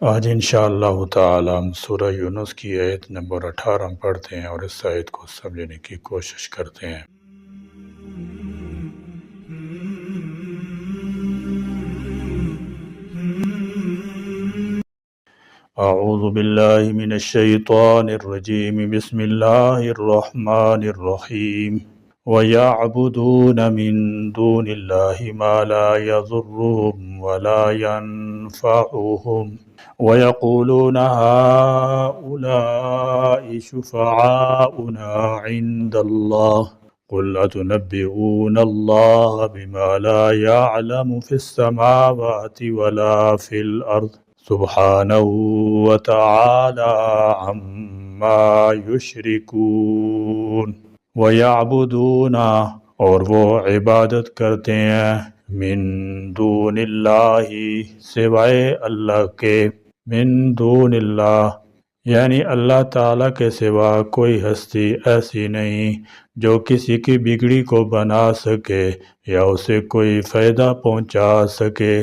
آج انشاءاللہ تعالی ہم سورہ یونس کی آیت نمبر 18 پڑھتے ہیں اور اس آیت کو سمجھنے کی کوشش کرتے ہیں۔ اعوذ باللہ من الشیطان الرجیم، بسم اللہ الرحمن الرحیم۔ وَيَعْبُدُونَ مِن دُونِ اللَّهِ مَا لَا يَضُرُّهُمْ وَلَا يَنفَعُهُمْ وَيَقُولُونَ هَؤُلَاءِ شُفَعَاؤُنَا عِندَ اللَّهِ قُلْ أَتُنَبِّئُونَ اللَّهَ بِمَا لَا يَعْلَمُ فِي السَّمَاوَاتِ وَلَا فِي الْأَرْضِ سُبْحَانَهُ وَتَعَالَى عَمَّا يُشْرِكُونَ۔ وَيَعْبُدُونَ اور وہ عبادت کرتے ہیں، من دون اللہ سوائے اللہ کے، من دون اللہ یعنی اللہ تعالیٰ کے سوا کوئی ہستی ایسی نہیں جو کسی کی بگڑی کو بنا سکے یا اسے کوئی فائدہ پہنچا سکے،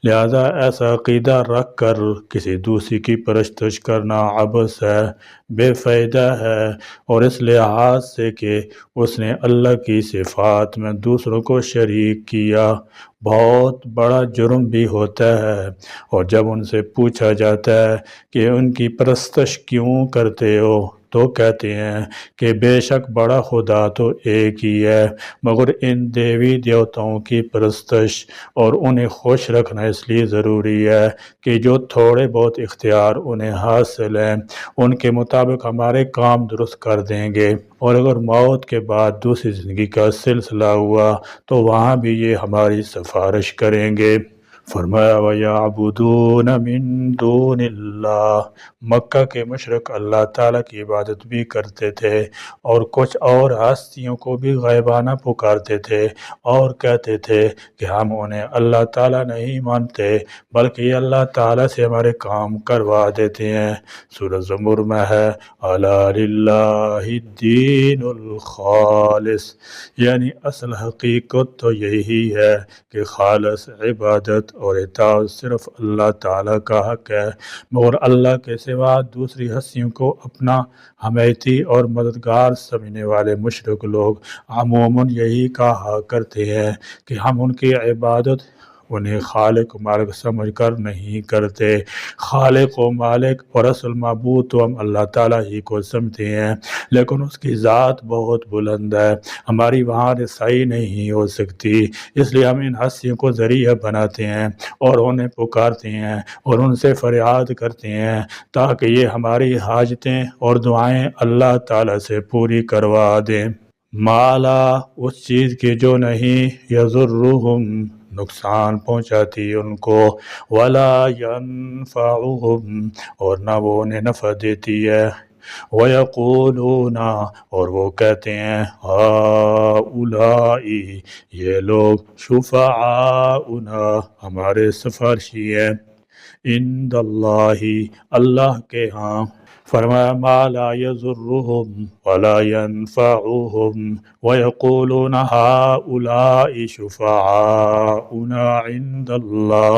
لہذا ایسا عقیدہ رکھ کر کسی دوسری کی پرستش کرنا عبث ہے، بے فائدہ ہے، اور اس لحاظ سے کہ اس نے اللہ کی صفات میں دوسروں کو شریک کیا بہت بڑا جرم بھی ہوتا ہے۔ اور جب ان سے پوچھا جاتا ہے کہ ان کی پرستش کیوں کرتے ہو تو کہتے ہیں کہ بے شک بڑا خدا تو ایک ہی ہے، مگر ان دیوی دیوتاؤں کی پرستش اور انہیں خوش رکھنا اس لیے ضروری ہے کہ جو تھوڑے بہت اختیار انہیں حاصل ہیں ان کے مطابق ہمارے کام درست کر دیں گے، اور اگر موت کے بعد دوسری زندگی کا سلسلہ ہوا تو وہاں بھی یہ ہماری سفارش کریں گے۔ فرمایا وَيَعْبُدُونَ مِن دُونِ اللَّهِ، مکہ کے مشرک اللہ تعالیٰ کی عبادت بھی کرتے تھے اور کچھ اور ہستیوں کو بھی غائبانہ پکارتے تھے اور کہتے تھے کہ ہم انہیں اللہ تعالیٰ نہیں مانتے بلکہ یہ اللہ تعالیٰ سے ہمارے کام کروا دیتے ہیں۔ سورہ زمر میں ہے اَلَا لِلَّهِ الدِّینُ الْخَالِص، یعنی اصل حقیقت تو یہی ہے کہ خالص عبادت اور اطاعت صرف اللہ تعالیٰ کا حق ہے، مگر اللہ کے سوا دوسری ہستیوں کو اپنا حمایتی اور مددگار سمجھنے والے مشرک لوگ عموماً یہی کہا کرتے ہیں کہ ہم ان کی عبادت انہیں خالق و مالک سمجھ کر نہیں کرتے، خالق و مالک اور اصل معبود تو ہم اللہ تعالیٰ ہی کو سمجھتے ہیں، لیکن اس کی ذات بہت بلند ہے، ہماری وہاں رسائی نہیں ہو سکتی، اس لیے ہم ان ہستیوں کو ذریعہ بناتے ہیں اور انہیں پکارتے ہیں اور ان سے فریاد کرتے ہیں تاکہ یہ ہماری حاجتیں اور دعائیں اللہ تعالیٰ سے پوری کروا دیں۔ مالا اس چیز کی جو نہیں یضرہم نقصان پہنچاتی ان کو، ولا ینفعہم اور نہ وہ انہیں نفع دیتی ہے، وَيَقُولُونَ اور وہ کہتے ہیں ہَؤُلَاءِ یہ لوگ شُفَعَاؤُنَا ہمارے سفارشی ہیں، عِندَ اللَّهِ اللہ کے ہاں۔ فرمایا ما لا يضرهم ولا ينفعهم ويقولون هؤلاء شفعاؤنا عند الله،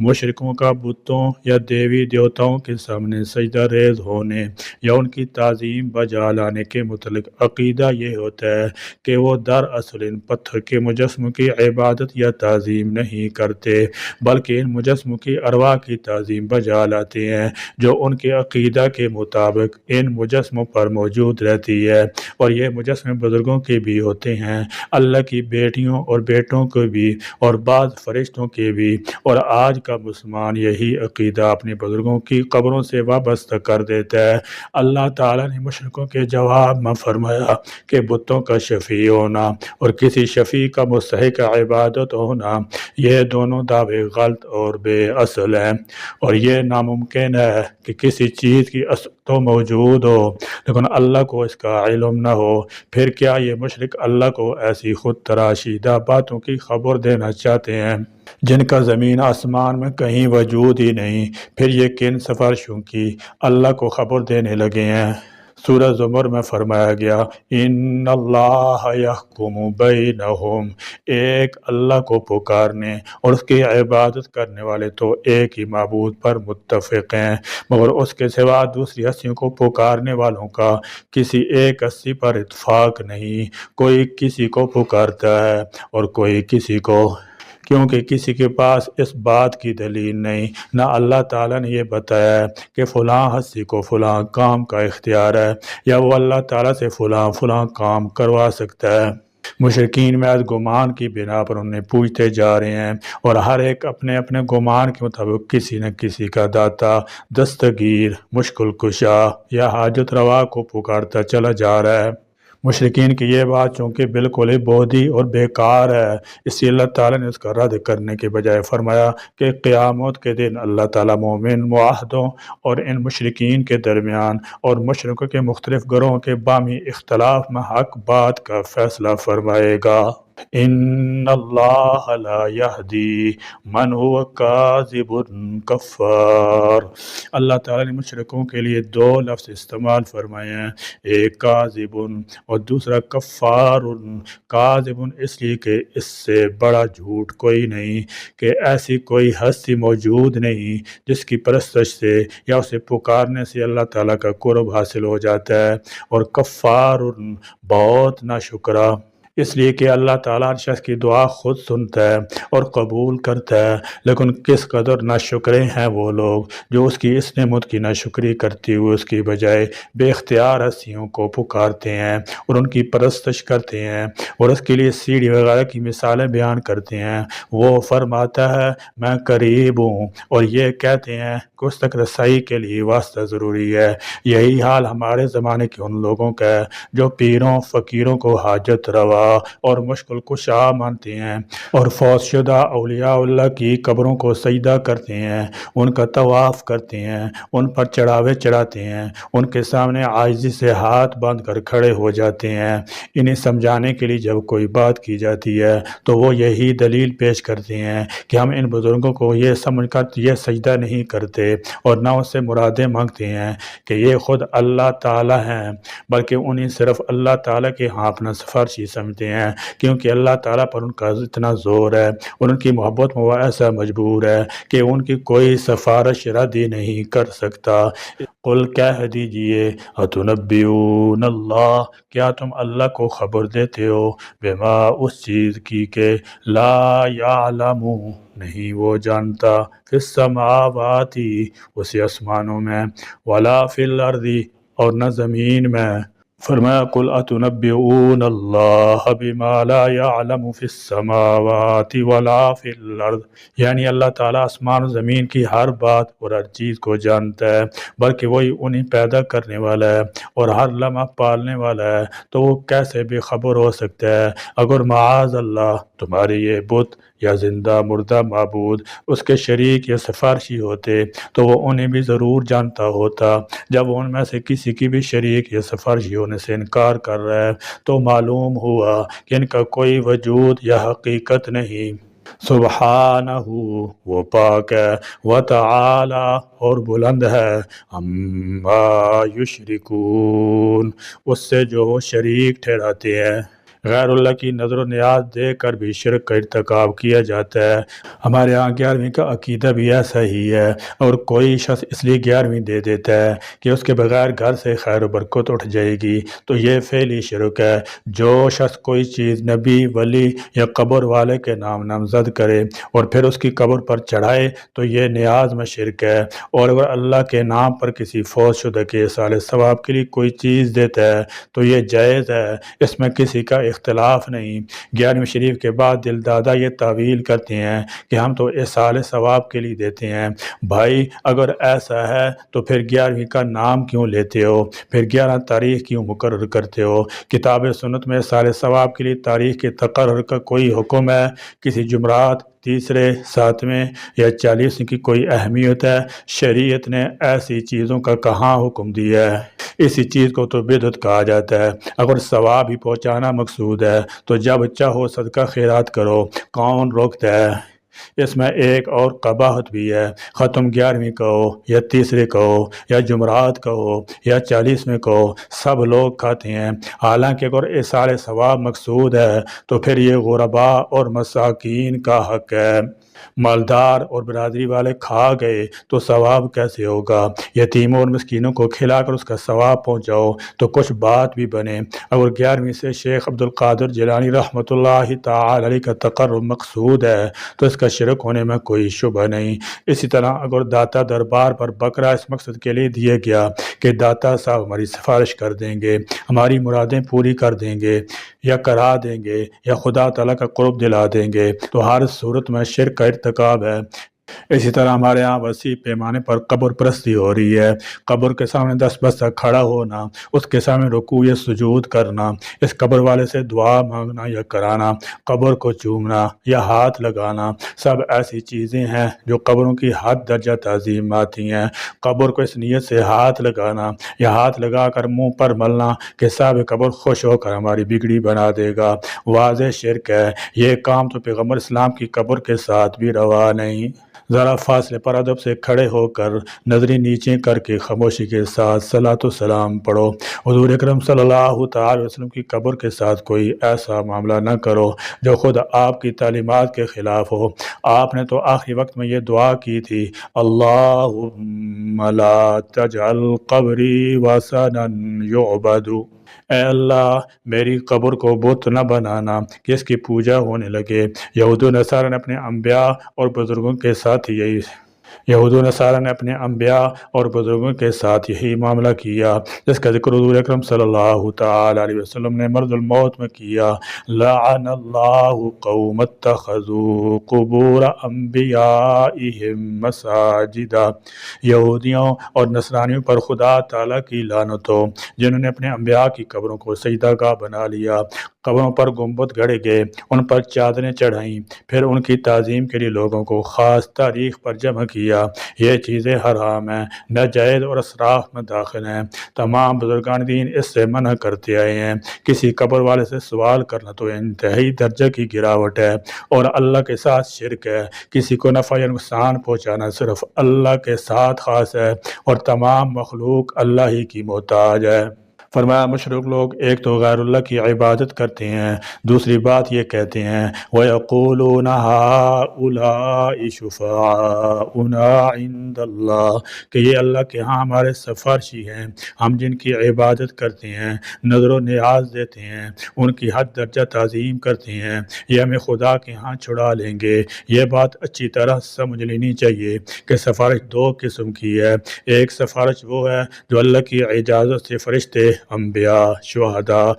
مشرکوں کا بتوں یا دیوی دیوتاؤں کے سامنے سجدہ ریز ہونے یا ان کی تعظیم بجا لانے کے متعلق عقیدہ یہ ہوتا ہے کہ وہ دراصل ان پتھر کے مجسموں کی عبادت یا تعظیم نہیں کرتے بلکہ ان مجسموں کی ارواح کی تعظیم بجا لاتے ہیں جو ان کے عقیدہ کے مطابق ان مجسموں پر موجود رہتی ہے، اور یہ مجسمے بزرگوں کے بھی ہوتے ہیں، اللہ کی بیٹیوں اور بیٹوں کے بھی اور بعض فرشتوں کے بھی، اور آج کا مسلمان یہی عقیدہ اپنے بزرگوں کی قبروں سے وابستہ کر دیتا ہے۔ اللہ تعالیٰ نے مشرکوں کے جواب میں فرمایا کہ بتوں کا شفیع ہونا اور کسی شفیع کا مستحق عبادت ہونا یہ دونوں دعوے غلط اور بے اصل ہیں، اور یہ ناممکن ہے کہ کسی چیز کی اصل تو موجود ہو لیکن اللہ کو اس کا علم نہ ہو، پھر کیا یہ مشرک اللہ کو ایسی خود تراشیدہ باتوں کی خبر دینا چاہتے ہیں جن کا زمین آسمان میں کہیں وجود ہی نہیں، پھر یہ کن سفارشوں کی اللہ کو خبر دینے لگے ہیں۔ سورہ زمر میں فرمایا گیا ان اللہ یحکم بینہم، ایک اللہ کو پکارنے اور اس کی عبادت کرنے والے تو ایک ہی معبود پر متفق ہیں، مگر اس کے سوا دوسری ہستیوں کو پکارنے والوں کا کسی ایک ہستی پر اتفاق نہیں، کوئی کسی کو پکارتا ہے اور کوئی کسی کو، کیونکہ کسی کے پاس اس بات کی دلیل نہیں، نہ اللہ تعالیٰ نے یہ بتایا ہے کہ فلاں ہستی کو فلاں کام کا اختیار ہے یا وہ اللہ تعالیٰ سے فلاں فلاں کام کروا سکتا ہے۔ مشرکین محض گمان کی بنا پر انہیں پوچھتے جا رہے ہیں، اور ہر ایک اپنے اپنے گمان کے مطابق کسی نہ کسی کا داتا، دستگیر، مشکل کشا یا حاجت روا کو پکارتا چلا جا رہا ہے۔ مشرکین کی یہ بات چونکہ بالکل ہی بودھی اور بیکار ہے، اس لیے اللہ تعالیٰ نے اس کا رد کرنے کے بجائے فرمایا کہ قیامت کے دن اللہ تعالیٰ مومن معاہدوں اور ان مشرکین کے درمیان اور مشرکوں کے مختلف گروہوں کے باہمی اختلاف میں حق بات کا فیصلہ فرمائے گا۔ ان اللہ لا یہدی من هو کاذب کفار، اللہ تعالیٰ نے مشرکوں کے لیے دو لفظ استعمال فرمائے ہیں، ایک کاذب اور دوسرا کفار۔ کاذب اس لیے کہ اس سے بڑا جھوٹ کوئی نہیں، کہ ایسی کوئی ہستی موجود نہیں جس کی پرستش سے یا اسے پکارنے سے اللہ تعالیٰ کا قرب حاصل ہو جاتا ہے، اور کفار بہت ناشکرا، اس لیے کہ اللہ تعالیٰ ہر شخص کی دعا خود سنتا ہے اور قبول کرتا ہے، لیکن کس قدر ناشکرے ہیں وہ لوگ جو اس کی اس نعمت کی ناشکری کرتے ہوئے اس کی بجائے بے اختیار ہستیوں کو پکارتے ہیں اور ان کی پرستش کرتے ہیں اور اس کے لیے سیڑھی وغیرہ کی مثالیں بیان کرتے ہیں۔ وہ فرماتا ہے میں قریب ہوں، اور یہ کہتے ہیں کہ اس تک رسائی کے لیے واسطہ ضروری ہے۔ یہی حال ہمارے زمانے کے ان لوگوں کا ہے جو پیروں فقیروں کو حاجت روا اور مشکل کشا مانتے ہیں اور فوت شدہ اولیاء اللہ کی قبروں کو سجدہ کرتے ہیں، ان کا طواف کرتے ہیں، ان پر چڑھاوے چڑھاتے ہیں، ان کے سامنے عاجزی سے ہاتھ باندھ کر کھڑے ہو جاتے ہیں۔ انہیں سمجھانے کے لیے جب کوئی بات کی جاتی ہے تو وہ یہی دلیل پیش کرتے ہیں کہ ہم ان بزرگوں کو یہ سمجھ کر یہ سجدہ نہیں کرتے اور نہ اس سے مرادیں مانگتے ہیں کہ یہ خود اللہ تعالیٰ ہیں، بلکہ انہیں صرف اللہ تعالیٰ کے ہاں اپنا سفارشی سمجھتے ہیں، کیونکہ اللہ تعالیٰ پر ان کا اتنا زور ہے اور ان کی محبت میں وہ ایسا مجبور ہے کہ ان کی کوئی سفارش رد ہی نہیں کر سکتا۔ قل کہہ دیجئے اتنبئون اللہ، کیا تم اللہ کو خبر دیتے ہو بما اس چیز کی کہ لا یعلم نہیں وہ جانتا فی السماوات اسی آسمانوں میں ولا فی الارض اور نہ زمین میں۔ فرمایا قل اتنبئون اللہ بما لا یعلم فی السماوات ولا فی الارض، یعنی اللہ تعالیٰ آسمان و زمین کی ہر بات اور ہر چیز کو جانتا ہے، بلکہ وہی انہیں پیدا کرنے والا ہے اور ہر لمحہ پالنے والا ہے، تو وہ کیسے بے خبر ہو سکتا ہے؟ اگر معاذ اللہ تمہارے یہ بت یا زندہ مردہ معبود اس کے شریک یا سفارشی ہوتے تو وہ انہیں بھی ضرور جانتا ہوتا۔ جب ان میں سے کسی کی بھی شریک یا سفارشی ہونے سے انکار کر رہا ہے تو معلوم ہوا کہ ان کا کوئی وجود یا حقیقت نہیں۔ سبحانہ وہ پاک ہے، وتعالی اور بلند ہے، عما یشرکون اس سے جو وہ شریک ٹھہراتے ہیں۔ غیر اللہ کی نظر و نیاز دیکھ کر بھی شرک کا ارتکاب کیا جاتا ہے۔ ہمارے ہاں 11ویں کا عقیدہ بھی ایسا ہی ہے، اور کوئی شخص اس لیے 11ویں دے دیتا ہے کہ اس کے بغیر گھر سے خیر و برکت اٹھ جائے گی، تو یہ فعلی شرک ہے۔ جو شخص کوئی چیز نبی، ولی یا قبر والے کے نام نامزد کرے اور پھر اس کی قبر پر چڑھائے تو یہ نیاز میں شرک ہے، اور اگر اللہ کے نام پر کسی فوت شدہ کے ایصال ثواب کے لیے کوئی چیز دیتا ہے تو یہ جائز ہے، اس میں کسی کا اختلاف نہیں۔ 11ویں شریف کے بعد دل دادا یہ تعویل کرتے ہیں کہ ہم تو ایصال ثواب کے لیے دیتے ہیں۔ بھائی اگر ایسا ہے تو پھر 11ویں کا نام کیوں لیتے ہو؟ پھر 11 تاریخ کیوں مقرر کرتے ہو؟ کتاب سنت میں ایصال ثواب کے لیے تاریخ کے تقرر کا کوئی حکم ہے؟ کسی جمعرات، تیسرے، 7ویں یا 40 کی کوئی اہمیت ہے؟ شریعت نے ایسی چیزوں کا کہاں حکم دیا ہے؟ اسی چیز کو تو بدعت کہا جاتا ہے۔ اگر ثواب ہی پہنچانا مقصود ہے تو جب چاہو صدقہ خیرات کرو، کون روکتا ہے؟ اس میں ایک اور قباحت بھی ہے، ختم 11ویں کہو یا تیسرے کہو یا جمعرات کہو یا 40ویں کہو، سب لوگ کھاتے ہیں۔ حالانکہ اگر ایصال ثواب مقصود ہے تو پھر یہ غربا اور مساکین کا حق ہے۔ مالدار اور برادری والے کھا گئے تو ثواب کیسے ہوگا؟ یتیموں اور مسکینوں کو کھلا کر اس کا ثواب پہنچاؤ تو کچھ بات بھی بنے۔ اگر 11ویں سے شیخ عبد القادر جیلانی رحمۃ اللہ تعالی علیہ کا تقرب مقصود ہے تو اس کا شرک ہونے میں کوئی شبہ نہیں۔ اسی طرح اگر داتا دربار پر بکرا اس مقصد کے لیے دیا گیا کہ داتا صاحب ہماری سفارش کر دیں گے، ہماری مرادیں پوری کر دیں گے یا کرا دیں گے یا خدا تعالیٰ کا قرب دلا دیں گے، تو ہر صورت میں شرک کا ارتکاب ہے۔ اسی طرح ہمارے ہاں وسیع پیمانے پر قبر پرستی ہو رہی ہے۔ قبر کے سامنے 10 بس تک کھڑا ہونا، اس کے سامنے رکوع یا سجود کرنا، اس قبر والے سے دعا مانگنا یا کرانا، قبر کو چومنا یا ہاتھ لگانا، سب ایسی چیزیں ہیں جو قبروں کی حد درجہ تعظیم آتی ہیں۔ قبر کو اس نیت سے ہاتھ لگانا یا ہاتھ لگا کر منہ پر ملنا کہ صاحب قبر خوش ہو کر ہماری بگڑی بنا دے گا، واضح شرک ہے۔ یہ کام تو پیغمبر اسلام کی قبر کے ساتھ بھی روا نہیں۔ ذرا فاصلے پر ادب سے کھڑے ہو کر نظریں نیچے کر کے خاموشی کے ساتھ صلاۃ و سلام پڑھو۔ حضور اکرم صلی اللہ تعالی وسلم کی قبر کے ساتھ کوئی ایسا معاملہ نہ کرو جو خود آپ کی تعلیمات کے خلاف ہو۔ آپ نے تو آخری وقت میں یہ دعا کی تھی، اللہم لا تجعل قبری وثنا یعبد، اے اللہ میری قبر کو بت نہ بنانا کہ اس کی پوجا ہونے لگے۔ یہود و نصارہ نے اپنے انبیاء اور بزرگوں کے ساتھ یہی معاملہ کیا، جس کا ذکر حضور اکرم صلی اللہ تعالی علیہ وسلم نے مرض الموت میں کیا۔ لعن اللہ قوم اتخذوا قبور انبیائہم مساجدا، یہودیوں اور نصرانیوں پر خدا تعالیٰ کی لعنت ہو جنہوں نے اپنے انبیاء کی قبروں کو سجدہ گاہ بنا لیا، قبروں پر گنبد گڑے گئے، ان پر چادریں چڑھائیں، پھر ان کی تعظیم کے لیے لوگوں کو خاص تاریخ پر جمع کیا۔ یہ چیزیں حرام ہیں، ناجائز اور اسراف میں داخل ہیں۔ تمام بزرگان دین اس سے منع کرتے آئے ہیں۔ کسی قبر والے سے سوال کرنا تو انتہائی درجہ کی گراوٹ ہے اور اللہ کے ساتھ شرک ہے۔ کسی کو نفع یا نقصان پہنچانا صرف اللہ کے ساتھ خاص ہے اور تمام مخلوق اللہ ہی کی محتاج ہے۔ فرمایا مشرک لوگ ایک تو غیر اللہ کی عبادت کرتے ہیں، دوسری بات یہ کہتے ہیں وَيَقُولُونَ هَٰؤُلَاءِ شُفَعَاؤُنَا عِندَ اللَّهِ، کہ یہ اللہ کے ہاں ہمارے سفارشی ہیں، ہم جن کی عبادت کرتے ہیں، نظر و نیاز دیتے ہیں، ان کی حد درجہ تعظیم کرتے ہیں، یہ ہمیں خدا کے ہاں چھڑا لیں گے۔ یہ بات اچھی طرح سمجھ لینی چاہیے کہ سفارش دو قسم کی ہے۔ ایک سفارش وہ ہے جو اللہ کی اجازت سے فرشتے، انبیاء، شہداء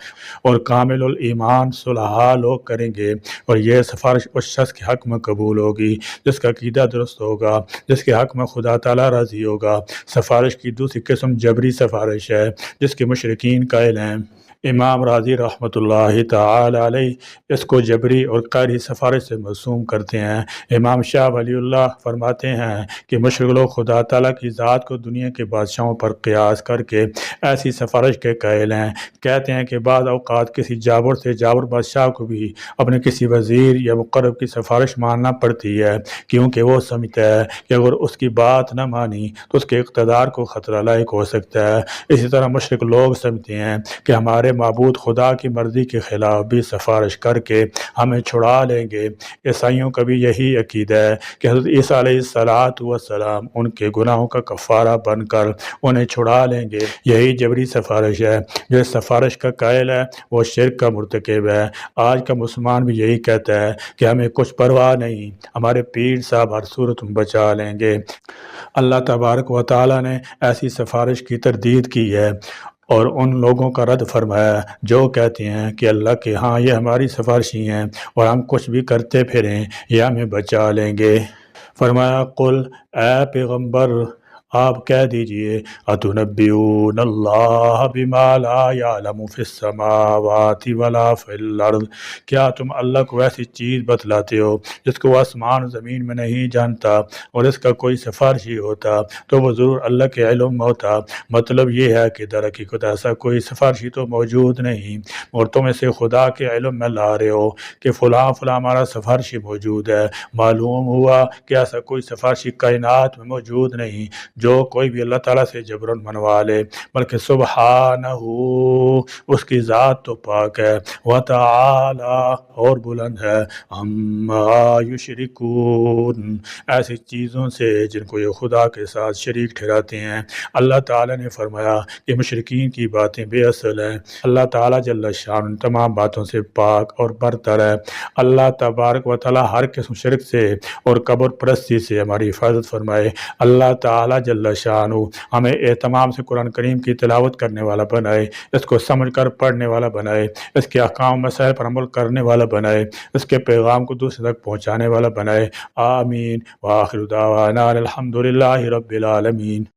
اور کامل الایمان صلحاء لوگ کریں گے، اور یہ سفارش اس شخص کے حق میں قبول ہوگی جس کا عقیدہ درست ہوگا، جس کے حق میں خدا تعالیٰ راضی ہوگا۔ سفارش کی دوسری قسم جبری سفارش ہے جس کے مشرکین قائل ہیں۔ امام راضی رحمۃ اللہ تعالی علیہ اس کو جبری اور قہری سفارش سے معصوم کرتے ہیں۔ امام شاہ ولی اللہ فرماتے ہیں کہ مشرک لوگ خدا تعالیٰ کی ذات کو دنیا کے بادشاہوں پر قیاس کر کے ایسی سفارش کے قائل ہیں۔ کہتے ہیں کہ بعض اوقات کسی جابر سے جابر بادشاہ کو بھی اپنے کسی وزیر یا مقرب کی سفارش ماننا پڑتی ہے، کیونکہ وہ سمجھتا ہے کہ اگر اس کی بات نہ مانی تو اس کے اقتدار کو خطرہ لاحق ہو سکتا ہے۔ اسی طرح مشرک لوگ سمجھتے ہیں کہ ہمارے معبود خدا کی مرضی کے خلاف بھی سفارش کر کے ہمیں چھڑا لیں گے۔ عیسائیوں کا بھی یہی عقیدہ ہے کہ حضرت عیسیٰ علیہ السلام ان کے گناہوں کا کفارہ بن کر انہیں چھڑا لیں گے۔ یہی جبری سفارش ہے۔ جو اس سفارش کا قائل ہے وہ شرک کا مرتکب ہے۔ آج کا مسلمان بھی یہی کہتا ہے کہ ہمیں کچھ پرواہ نہیں، ہمارے پیر صاحب ہر صورت میں بچا لیں گے۔ اللہ تبارک و تعالیٰ نے ایسی سفارش کی تردید کی ہے اور ان لوگوں کا رد فرمایا جو کہتے ہیں کہ اللہ کے ہاں یہ ہماری سفارشی ہیں اور ہم کچھ بھی کرتے پھریں یہ ہمیں بچا لیں گے۔ فرمایا قل، اے پیغمبر آپ کہہ دیجئے اتنبئون اللہ بما لا یعلم فی السماوات ولا فی الارض، کیا تم اللہ کو ایسی چیز بتلاتے ہو جس کو وہ آسمان و زمین میں نہیں جانتا اور اس کا کوئی سفارشی ہوتا تو وہ ضرور اللہ کے علم میں ہوتا۔ مطلب یہ ہے کہ در حقیقت ایسا کوئی سفارشی تو موجود نہیں، اور تم اسے خدا کے علم میں لا رہے ہو کہ فلاں فلاں ہمارا سفارشی موجود ہے۔ معلوم ہوا کہ ایسا کوئی سفارشی کائنات میں موجود نہیں جو کوئی بھی اللہ تعالیٰ سے جبرن منوا لے، بلکہ سبحانہ، اس کی ذات تو پاک ہے، وتعالی، اور بلند ہے، عما یشرکون، ایسی چیزوں سے جن کو یہ خدا کے ساتھ شریک ٹھہراتے ہیں۔ اللہ تعالیٰ نے فرمایا کہ مشرکین کی باتیں بے اصل ہیں، اللہ تعالیٰ جل شان ان تمام باتوں سے پاک اور برتر ہے۔ اللہ تبارک و تعالیٰ ہر قسم شرک سے اور قبر پرستی سے ہماری حفاظت فرمائے۔ اللہ تعالیٰ جل شان ہمیں اہتمام سے قرآن کریم کی تلاوت کرنے والا بنائے، اس کو سمجھ کر پڑھنے والا بنائے، اس کے احکام مسائل پر عمل کرنے والا بنائے، اس کے پیغام کو دوسرے تک پہنچانے والا بنائے۔ آمین۔ وآخر دعوانا الحمد للہ رب العالمین۔